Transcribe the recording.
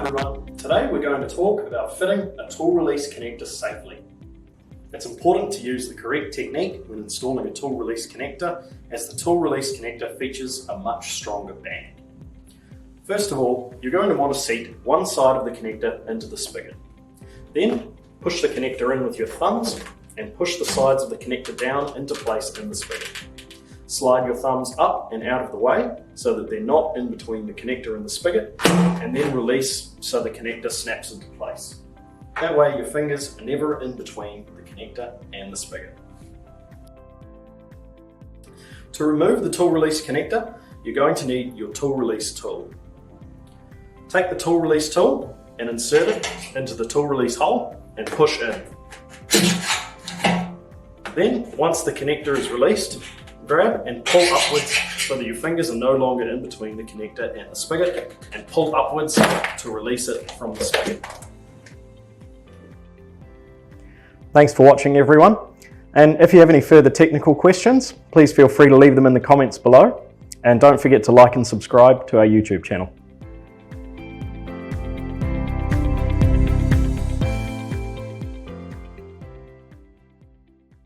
everyone. Today we're going to talk about fitting a tool release connector safely. It's important to use the correct technique when installing a tool release connector, as the tool release connector features a much stronger band. First of all, you're going to want to seat one side of the connector into the spigot. Then push the connector in with your thumbs and push the sides of the connector down into place in the spigot. Slide your thumbs up and out of the way so that they're not in between the connector and the spigot, and then release so the connector snaps into place. That way your fingers are never in between the connector and the spigot. To remove the tool release connector, you're going to need your tool release tool. Take the tool release tool and insert it into the tool release hole and push in. Then, once the connector is released, grab and pull upwards so that your fingers are no longer in between the connector and the spigot, and pull upwards to release it from the spigot. Thanks for watching, everyone. And if you have any further technical questions, please feel free to leave them in the comments below. And don't forget to like and subscribe to our YouTube channel.